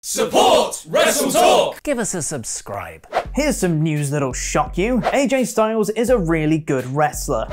Support WrestleTalk! Give us a subscribe. Here's some news that'll shock you. AJ Styles is a really good wrestler.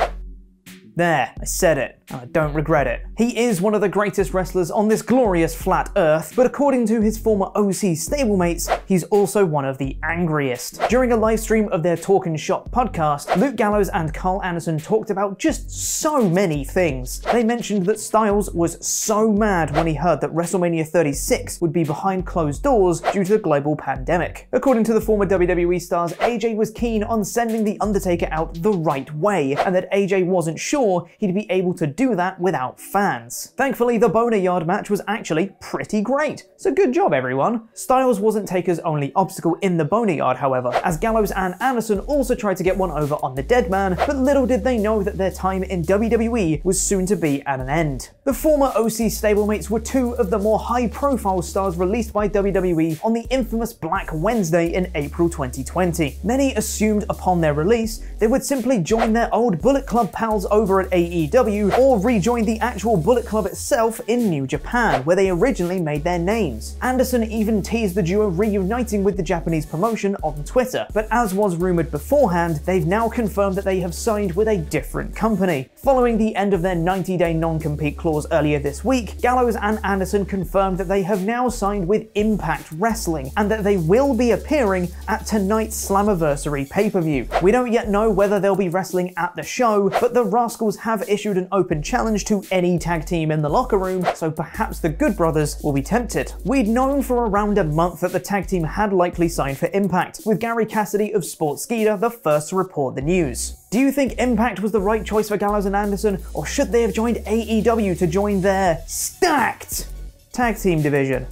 There, I said it, and I don't regret it. He is one of the greatest wrestlers on this glorious flat earth, but according to his former OC stablemates, he's also one of the angriest. During a live stream of their Talk and Shop podcast, Luke Gallows and Carl Anderson talked about just so many things. They mentioned that Styles was so mad when he heard that WrestleMania 36 would be behind closed doors due to the global pandemic. According to the former WWE stars, AJ was keen on sending The Undertaker out the right way, and that AJ wasn't sure he'd be able to do that without fans. Thankfully, the Boneyard match was actually pretty great, so good job everyone. Styles wasn't Taker's only obstacle in the Boneyard, however, as Gallows and Anderson also tried to get one over on the Dead Man, but little did they know that their time in WWE was soon to be at an end. The former OC stablemates were two of the more high-profile stars released by WWE on the infamous Black Wednesday in April 2020. Many assumed upon their release they would simply join their old Bullet Club pals over at AEW or rejoin the actual Bullet Club itself in New Japan, where they originally made their names. Anderson even teased the duo reuniting with the Japanese promotion on Twitter, but as was rumored beforehand, they've now confirmed that they have signed with a different company. Following the end of their 90-day non-compete clause earlier this week, Gallows and Anderson confirmed that they have now signed with Impact Wrestling and that they will be appearing at tonight's Slammiversary pay-per-view. We don't yet know whether they'll be wrestling at the show, but the Rascals have issued an open challenge to any tag team in the locker room, so perhaps the Good Brothers will be tempted. We'd known for around a month that the tag team had likely signed for Impact, with Gary Cassidy of Sportskeeda the first to report the news. Do you think Impact was the right choice for Gallows and Anderson, or should they have joined AEW to join their stacked tag team division?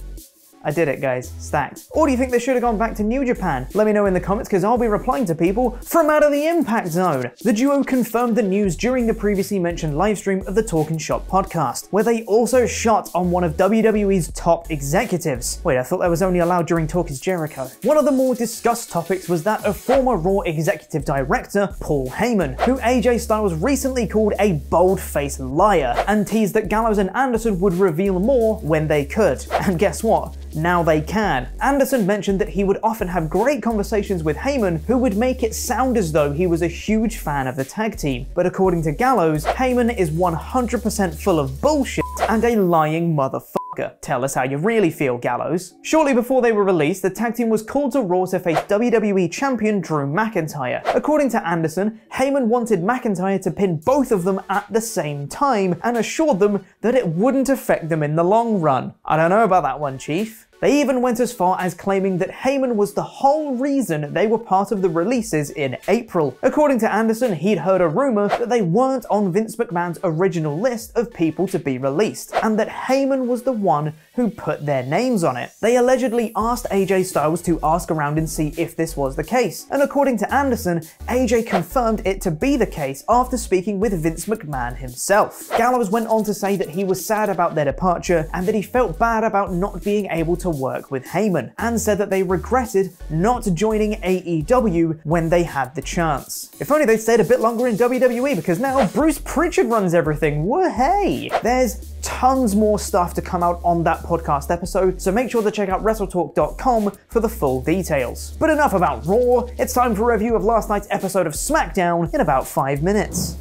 I did it, guys. Stacked. Or do you think they should have gone back to New Japan? Let me know in the comments, because I'll be replying to people from out of the Impact Zone. The duo confirmed the news during the previously mentioned livestream of the Talk and Shop podcast, where they also shot on one of WWE's top executives. Wait, I thought that was only allowed during Talk is Jericho. One of the more discussed topics was that of former Raw executive director Paul Heyman, who AJ Styles recently called a bold-faced liar, and teased that Gallows and Anderson would reveal more when they could. And guess what? Now they can. Anderson mentioned that he would often have great conversations with Heyman, who would make it sound as though he was a huge fan of the tag team. But according to Gallows, Heyman is 100% full of bullshit and a lying motherfucker. Tell us how you really feel, Gallows. Shortly before they were released, the tag team was called to Raw to face WWE champion Drew McIntyre. According to Anderson, Heyman wanted McIntyre to pin both of them at the same time and assured them that it wouldn't affect them in the long run. I don't know about that one, Chief. They even went as far as claiming that Heyman was the whole reason they were part of the releases in April. According to Anderson, he'd heard a rumor that they weren't on Vince McMahon's original list of people to be released, and that Heyman was the one who put their names on it. They allegedly asked AJ Styles to ask around and see if this was the case, and according to Anderson, AJ confirmed it to be the case after speaking with Vince McMahon himself. Gallows went on to say that he was sad about their departure and that he felt bad about not being able to work with Heyman, and said that they regretted not joining AEW when they had the chance. If only they'd stayed a bit longer in WWE, because now Bruce Pritchard runs everything. Whoa-hey! There's tons more stuff to come out on that podcast episode, so make sure to check out WrestleTalk.com for the full details. But enough about Raw, it's time for a review of last night's episode of SmackDown in about 5 minutes.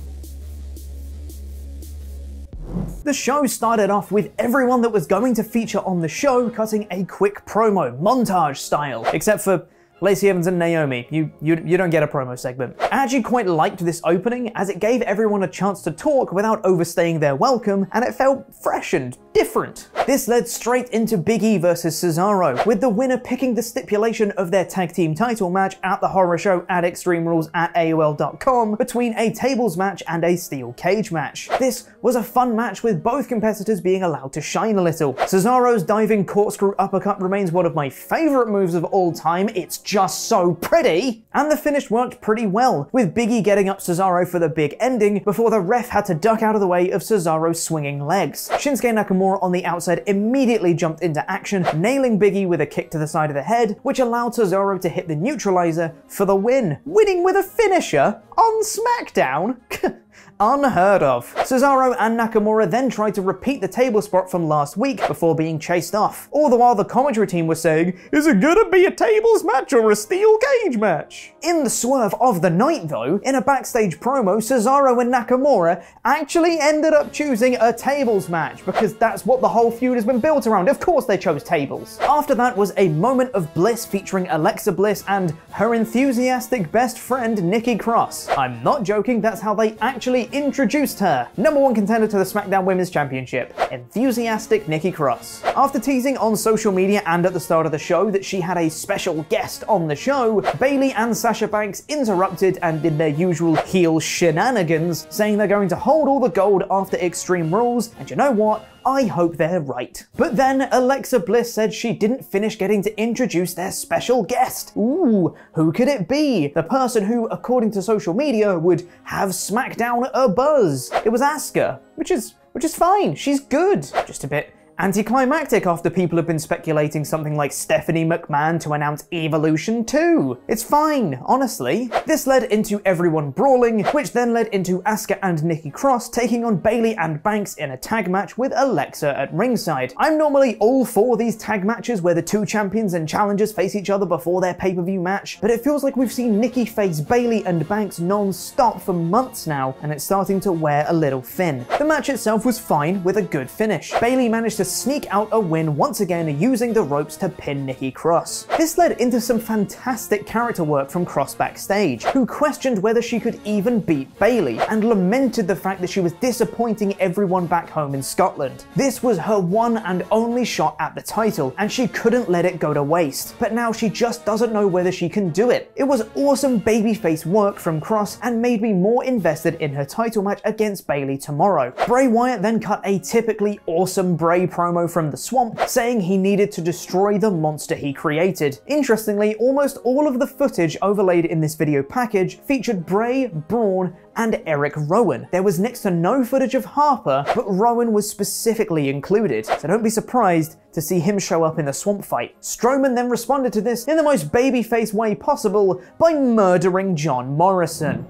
The show started off with everyone that was going to feature on the show cutting a quick promo, montage style, except for Lacey Evans and Naomi. You don't get a promo segment. I actually quite liked this opening, as it gave everyone a chance to talk without overstaying their welcome, and it felt fresh and different. This led straight into Big E versus Cesaro, with the winner picking the stipulation of their tag team title match at the horror show at Extreme Rules at AOL.com between a tables match and a steel cage match. This was a fun match with both competitors being allowed to shine a little. Cesaro's diving corkscrew uppercut remains one of my favorite moves of all time. It's just so pretty! And the finish worked pretty well, with Big E getting up Cesaro for the big ending before the ref had to duck out of the way of Cesaro's swinging legs. Shinsuke Nakamura on the outside immediately jumped into action, nailing Big E with a kick to the side of the head, which allowed Cesaro to hit the neutralizer for the win. Winning with a finisher on SmackDown? Unheard of. Cesaro and Nakamura then tried to repeat the table spot from last week before being chased off. All the while the commentary team was saying, is it gonna be a tables match or a steel cage match? In the swerve of the night though, in a backstage promo, Cesaro and Nakamura actually ended up choosing a tables match because that's what the whole feud has been built around. Of course they chose tables. After that was a moment of bliss featuring Alexa Bliss and her enthusiastic best friend Nikki Cross. I'm not joking, that's how they actually introduced her. #1 contender to the SmackDown Women's Championship, enthusiastic Nikki Cross. After teasing on social media and at the start of the show that she had a special guest on the show, Bayley and Sasha Banks interrupted and did their usual heel shenanigans, saying they're going to hold all the gold after Extreme Rules, and you know what? I hope they're right. But then Alexa Bliss said she didn't finish getting to introduce their special guest. Ooh, who could it be? The person who, according to social media, would have SmackDown a buzz. It was Asuka, which is fine. She's good. Just a bit anticlimactic after people have been speculating something like Stephanie McMahon to announce Evolution 2. It's fine, honestly. This led into everyone brawling, which then led into Asuka and Nikki Cross taking on Bayley and Banks in a tag match with Alexa at ringside. I'm normally all for these tag matches where the two champions and challengers face each other before their pay-per-view match, but it feels like we've seen Nikki face Bayley and Banks non-stop for months now, and it's starting to wear a little thin. The match itself was fine with a good finish. Bayley managed to sneak out a win once again using the ropes to pin Nikki Cross. This led into some fantastic character work from Cross backstage, who questioned whether she could even beat Bayley and lamented the fact that she was disappointing everyone back home in Scotland. This was her one and only shot at the title, and she couldn't let it go to waste. But now she just doesn't know whether she can do it. It was awesome babyface work from Cross and made me more invested in her title match against Bayley tomorrow. Bray Wyatt then cut a typically awesome Bray promo from the Swamp, saying he needed to destroy the monster he created. Interestingly, almost all of the footage overlaid in this video package featured Bray, Braun, and Eric Rowan. There was next to no footage of Harper, but Rowan was specifically included, so don't be surprised to see him show up in the Swamp fight. Strowman then responded to this in the most babyface way possible by murdering John Morrison.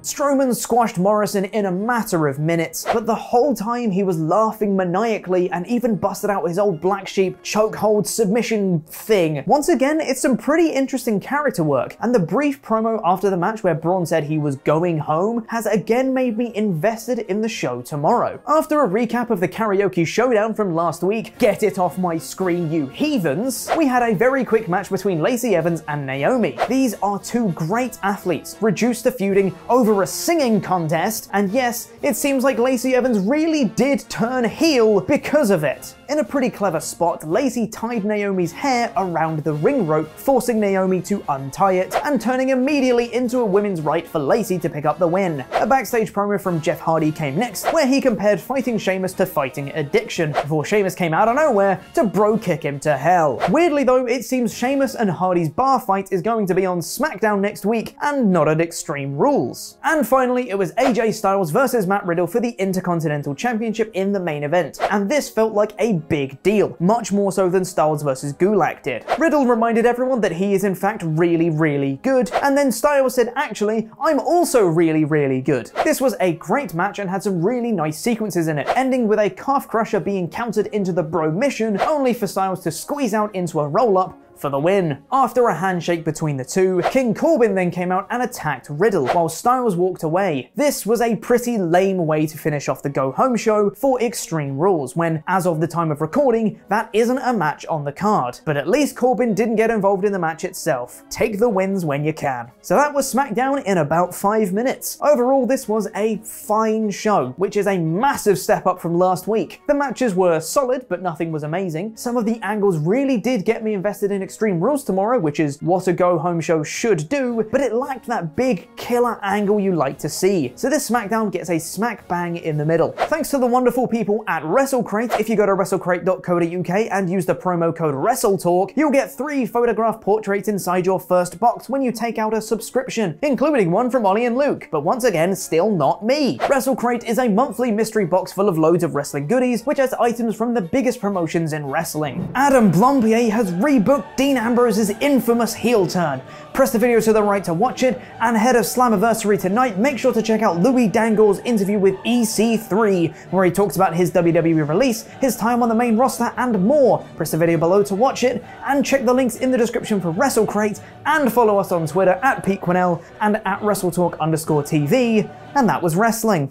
Strowman squashed Morrison in a matter of minutes, but the whole time he was laughing maniacally and even busted out his old black sheep chokehold submission thing. Once again, it's some pretty interesting character work, and the brief promo after the match where Braun said he was going home has again made me invested in the show tomorrow. After a recap of the karaoke showdown from last week, get it off my screen you heathens, we had a very quick match between Lacey Evans and Naomi. These are two great athletes, reduced to feuding over a singing contest, and yes, it seems like Lacey Evans really did turn heel because of it. In a pretty clever spot, Lacey tied Naomi's hair around the ring rope, forcing Naomi to untie it, and turning immediately into a women's right for Lacey to pick up the win. A backstage promo from Jeff Hardy came next, where he compared fighting Sheamus to fighting addiction, before Sheamus came out of nowhere to bro kick him to hell. Weirdly though, it seems Sheamus and Hardy's bar fight is going to be on SmackDown next week, and not at Extreme Rules. And finally, it was AJ Styles versus Matt Riddle for the Intercontinental Championship in the main event, and this felt like a big deal, much more so than Styles versus Gulak did. Riddle reminded everyone that he is in fact really good, and then Styles said, actually, I'm also really good. This was a great match and had some really nice sequences in it, ending with a calf crusher being countered into the bro mission, only for Styles to squeeze out into a roll-up for the win. After a handshake between the two, King Corbin then came out and attacked Riddle, while Styles walked away. This was a pretty lame way to finish off the go-home show for Extreme Rules, when, as of the time of recording, that isn't a match on the card. But at least Corbin didn't get involved in the match itself. Take the wins when you can. So that was SmackDown in about 5 minutes. Overall, this was a fine show, which is a massive step up from last week. The matches were solid, but nothing was amazing. Some of the angles really did get me invested in Extreme Rules tomorrow, which is what a go-home show should do, but it lacked that big killer angle you like to see. So this SmackDown gets a smack bang in the middle. Thanks to the wonderful people at WrestleCrate. If you go to WrestleCrate.co.uk and use the promo code WrestleTalk, you'll get 3 photograph portraits inside your first box when you take out a subscription, including one from Ollie and Luke, but once again, still not me. WrestleCrate is a monthly mystery box full of loads of wrestling goodies, which has items from the biggest promotions in wrestling. Adam Blompier has rebooked Dean Ambrose's infamous heel turn. Press the video to the right to watch it, and ahead of Slammiversary tonight, make sure to check out Louis Dangle's interview with EC3, where he talks about his WWE release, his time on the main roster, and more. Press the video below to watch it, and check the links in the description for WrestleCrate, and follow us on Twitter at Pete Quinnell and at WrestleTalk_TV, and that was wrestling.